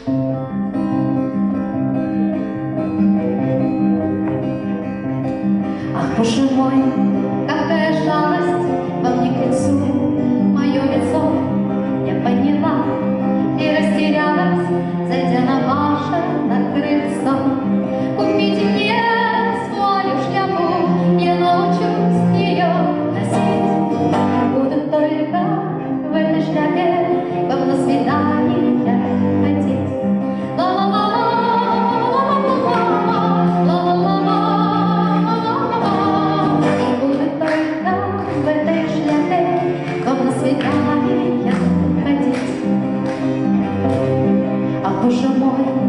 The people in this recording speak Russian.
Ах, Боже мой, какая жалость во мне к лицу, мое лицо я подняла и растерялась, зайдя на ваше на крыльцо. Купите мне свою шляпу, я научусь ее носить. Буду только в этой шляпе, как на свидание ходить. Боже мой,